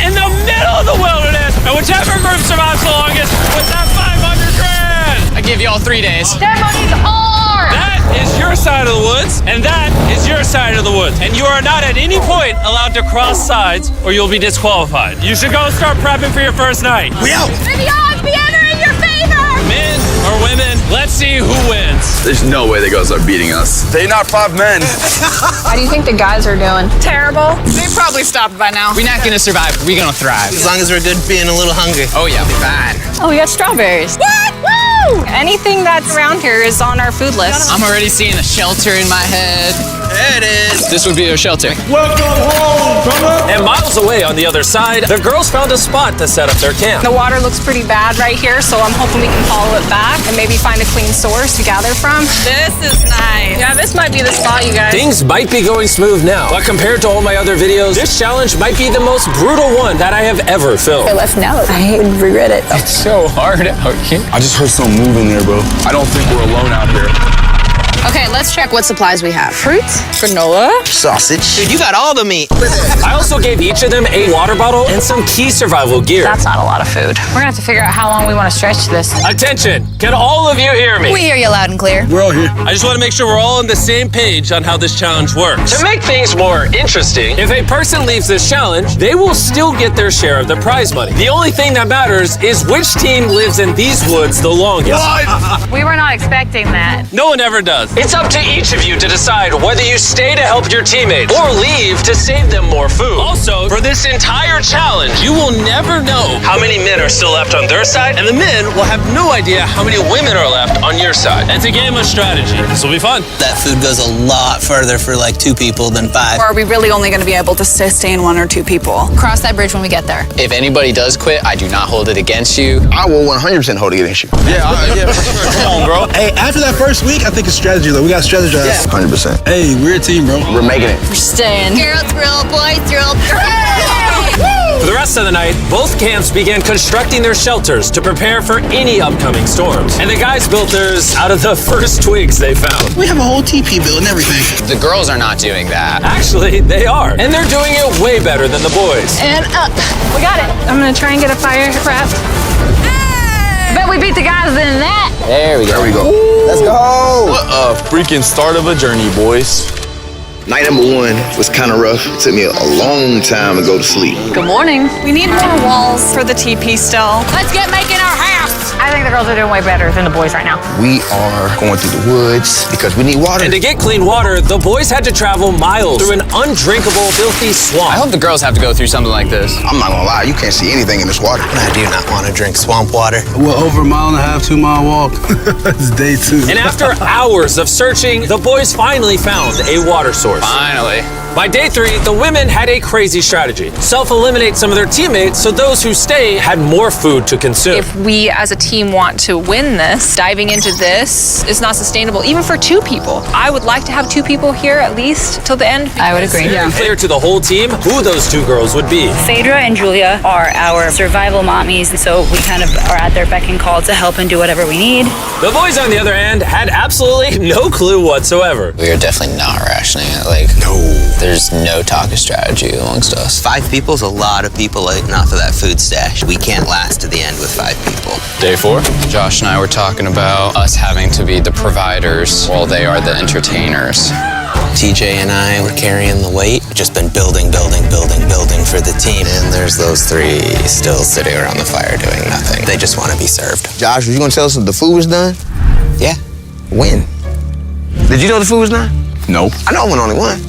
in the middle of the wilderness, and whichever group survives the longest with that 500 grand. I give you all 3 days. That money's ours! That is your side of the woods, and that is your side of the woods. And you are not at any point allowed to cross sides, or you'll be disqualified. You should go start prepping for your first night. We out! May the odds be ever in your favor! Men or women, let's see who wins. There's no way the girls are beating us. They not 5 men. How do you think the guys are doing? Terrible. They probably stopped by now. We're not gonna survive. We're gonna thrive. As long as we're good being a little hungry. Oh yeah, we're fine. Oh, we got strawberries. What? Woo! Anything that's around here is on our food list. I'm already seeing a shelter in my head. There it is. This would be a shelter. And miles away on the other side, the girls found a spot to set up their camp. The water looks pretty bad right here, so I'm hoping we can follow it back and maybe find a clean source to gather from. This is nice. Yeah, this might be the spot, you guys. Things might be going smooth now, but compared to all my other videos, this challenge might be the most brutal one that I have ever filmed. I left now. I regret it. It's so hard out here. I just heard some moving there, bro. I don't think we're alone out here. Okay, let's check what supplies we have. Fruits, granola, Sausage. Dude, you got all the meat. I also gave each of them a water bottle and some key survival gear. That's not a lot of food. We're gonna have to figure out how long we want to stretch this. Attention, can all of you hear me? We hear you loud and clear. We're all here. I just want to make sure we're all on the same page on how this challenge works. To make things more interesting, if a person leaves this challenge, they will still get their share of the prize money. The only thing that matters is which team lives in these woods the longest. We were not expecting that. No one ever does. It's up to each of you to decide whether you stay to help your teammates or leave to save them more food. Also, for this entire challenge, you will never know how many men are still left on their side, and the men will have no idea how many women are left on your side. It's a game of strategy. This will be fun. That food goes a lot further for like 2 people than 5. Or are we really only gonna be able to sustain 1 or 2 people? Cross that bridge when we get there. If anybody does quit, I do not hold it against you. I will 100% hold it against you. Yeah, for sure. Come on, bro. Hey, after that first week, I think it's strategy though. We got strategize. Yeah. 100%. Hey, we're a team, bro. We're making it. We're staying. Girl thrill, boy thrill. For the rest of the night, both camps began constructing their shelters to prepare for any upcoming storms. And the guys built theirs out of the first twigs they found. We have a whole TP build and everything. The girls are not doing that. Actually, they are. And they're doing it way better than the boys. And up. We got it. I'm gonna try and get a fire prepped. Bet we beat the guys in that. There we go. There we go. Let's go. What a freaking start of a journey, boys. Night number 1 was kind of rough. It took me a long time to go to sleep. Good morning. We need more walls for the TP still. Let's get making our house. I think the girls are doing way better than the boys right now. We are going through the woods because we need water. And to get clean water, the boys had to travel miles through an undrinkable, filthy swamp. I hope the girls have to go through something like this. I'm not gonna lie, you can't see anything in this water. I do not want to drink swamp water. Well, over a 1.5 2 mile walk. It's day 2. And after hours of searching, the boys finally found a water source. Finally. By day 3, the women had a crazy strategy. Self-eliminate some of their teammates so those who stay had more food to consume. If we as a team want to win this, diving into this is not sustainable, even for 2 people. I would like to have 2 people here at least till the end. I would agree. It's very clear to the whole team who those 2 girls would be. Phaedra and Julia are our survival mommies, so we kind of are at their beck and call to help and do whatever we need. The boys, on the other hand, had absolutely no clue whatsoever. We are definitely not rationing it. There's no talk of strategy amongst us. 5 people is a lot of people eating off of that food stash. We can't last to the end with 5 people. Day 4, Josh and I were talking about us having to be the providers while they are the entertainers. TJ and I were carrying the weight. Just been building for the team. And there's those 3 still sitting around the fire doing nothing. They just want to be served. Josh, were you gonna tell us if the food was done? Yeah. When? Did you know the food was done? No. I know I went only one.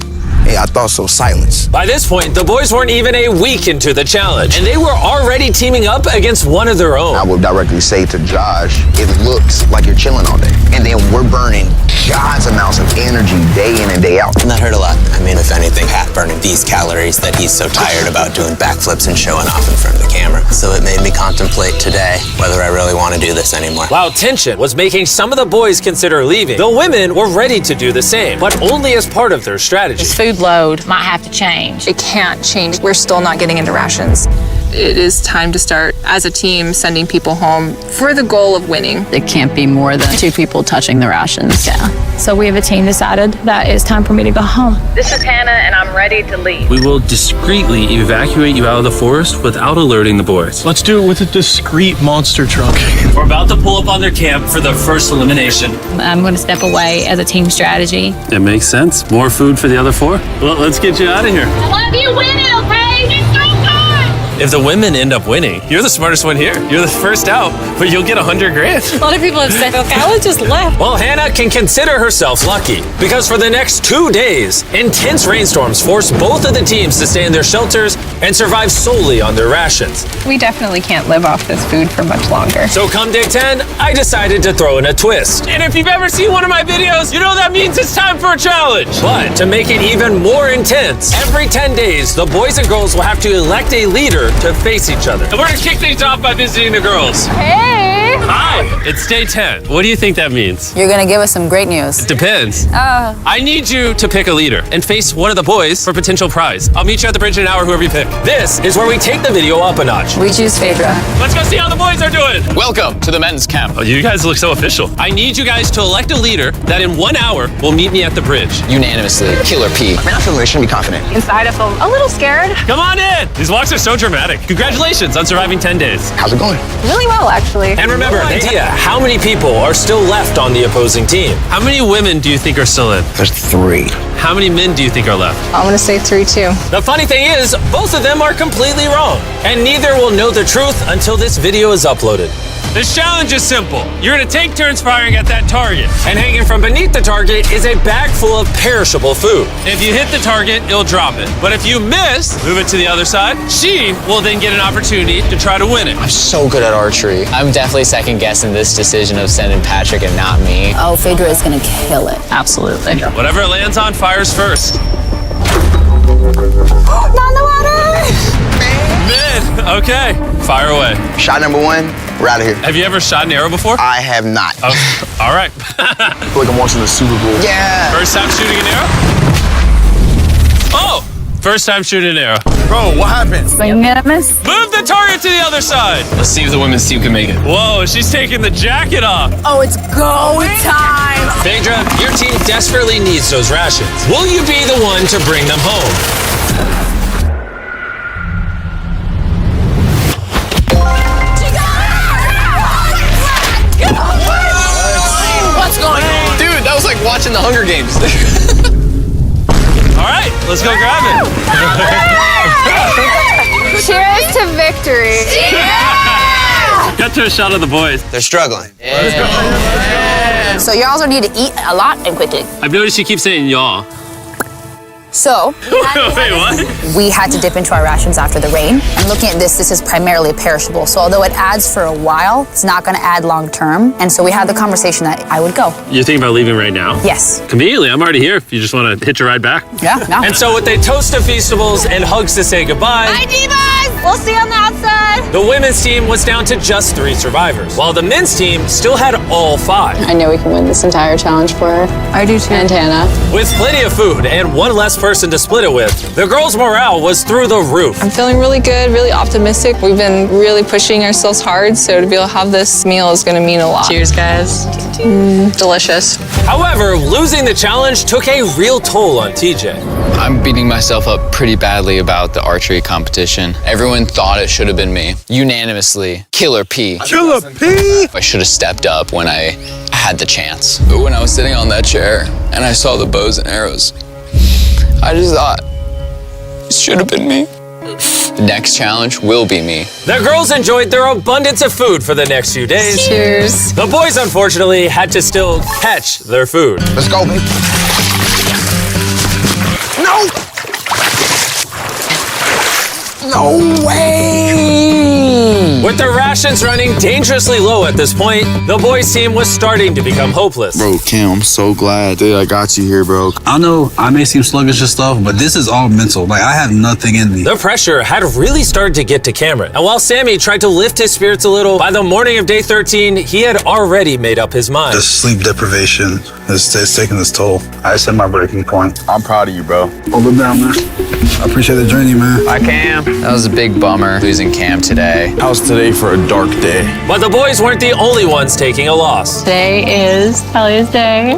Yeah, I thought so. Silence. By this point, the boys weren't even a week into the challenge, and they were already teaming up against one of their own. I would directly say to Josh, it looks like you're chilling all day. And then we're burning God's amounts of energy day in and day out. And that hurt a lot. I mean, if anything, Pat burning these calories that he's so tired about doing backflips and showing off in front of the camera. So it made me contemplate today whether I really want to do this anymore. While tension was making some of the boys consider leaving, the women were ready to do the same, but only as part of their strategy. This food load might have to change. It can't change. We're still not getting into rations. it is time to start, as a team, sending people home for the goal of winning. It can't be more than 2 people touching the rations. Yeah. So we have a team decided that it's time for me to go home. This is Hannah, and I'm ready to leave. We will discreetly evacuate you out of the forest without alerting the boys. Let's do it with a discreet monster truck. We're about to pull up on their camp for their first elimination. I'm going to step away as a team strategy. It makes sense. More food for the other 4? Well, let's get you out of here. I love you winning, okay? It's so good! If the women end up winning, you're the smartest one here. You're the first out, but you'll get $100,000. A lot of people have said, okay, I would just left. Well, Hannah can consider herself lucky because for the next 2 days, intense rainstorms forced both of the teams to stay in their shelters and survive solely on their rations. We definitely can't live off this food for much longer. So come day 10, I decided to throw in a twist. And if you've ever seen one of my videos, you know that means it's time for a challenge. But to make it even more intense, every 10 days, the boys and girls will have to elect a leader to face each other. And we're gonna kick things off by visiting the girls. Hey! Hi, it's day 10. What do you think that means? You're gonna give us some great news. It depends. I need you to pick a leader and face one of the boys for potential prize. I'll meet you at the bridge in an hour, whoever you pick. This is where we take the video up a notch. We choose Phaedra. Let's go see how the boys are doing. Welcome to the men's camp. Oh, you guys look so official. I need you guys to elect a leader that in 1 hour will meet me at the bridge. Unanimously, Killer P. Man, I feel like I shouldn't be confident. Inside, I feel a little scared. Come on in. These walks are so dramatic. Congratulations on surviving 10 days. How's it going? Really well, actually. And remember, idea, how many people are still left on the opposing team? How many women do you think are still in? There's 3. How many men do you think are left? I'm gonna say 3 too. The funny thing is, both of them are completely wrong. And neither will know the truth until this video is uploaded. This challenge is simple. You're gonna take turns firing at that target. And hanging from beneath the target is a bag full of perishable food. If you hit the target, it'll drop it. But if you miss, move it to the other side. She will then get an opportunity to try to win it. I'm so good at archery. I'm definitely second guessing this decision of sending Patrick and not me. Oh, Phaedra is gonna kill it. Absolutely. Whatever it lands on, fires first. Not in the water! Men, okay, fire away. Shot number 1, we're out of here. Have you ever shot an arrow before? I have not. Oh, all right. I feel like I'm watching the Super Bowl. Yeah. First time shooting an arrow? Oh, first time shooting an arrow. Bro, what happened? Swing and a miss. Move the target to the other side. Let's see if the women's team can make it. Whoa, she's taking the jacket off. Oh, it's go time! Phaedra, your team desperately needs those rations. Will you be the one to bring them home? What's going on? Dude, that was like watching the Hunger Games. All right, let's go grab it. Cheers to victory. Got to a shot of the boys. They're struggling. So y'all also need to eat a lot and quickly. I've noticed you keep saying y'all. So, Wait, what? we had to dip into our rations after the rain. And looking at this is primarily perishable. So although it adds for a while, it's not gonna add long term. And so we had the conversation that I would go. You're thinking about leaving right now? Yes. Conveniently, I'm already here if you just want to hitch a ride back. Yeah, no. And so with a toast to Feastables and hugs to say goodbye, Bye, divas! We'll see you on the outside. the women's team was down to just 3 survivors, while the men's team still had all 5. I know we can win this entire challenge for her. I do too. And Hannah. With plenty of food and one less person to split it with, the girls' morale was through the roof. I'm feeling really good, really optimistic. We've been really pushing ourselves hard, so to be able to have this meal is gonna mean a lot. Cheers, guys. Delicious. However, losing the challenge took a real toll on TJ. I'm beating myself up pretty badly about the archery competition. Everyone thought it should have been me. Unanimously, Killer P. Killer P! I should have stepped up when I had the chance. But when I was sitting on that chair and I saw the bows and arrows, I just thought, it should have been me. The next challenge will be me. The girls enjoyed their abundance of food for the next few days. Cheers. The boys, unfortunately, had to still catch their food. Let's go, baby. No! No way! With their rations running dangerously low at this point, the boys' team was starting to become hopeless. Bro, Cam, I'm so glad that I got you here, bro. I know I may seem sluggish and stuff, but this is all mental. Like, I have nothing in me. The pressure had really started to get to Cameron. And while Sammy tried to lift his spirits a little, by the morning of day 13, he had already made up his mind. The sleep deprivation is taking its toll. I set my breaking point. I'm proud of you, bro. Hold it down, man. I appreciate the journey, man. Bye, Cam. That was a big bummer losing Cam today. How's today for a dark day? But the boys weren't the only ones taking a loss. Today is Ellie's day.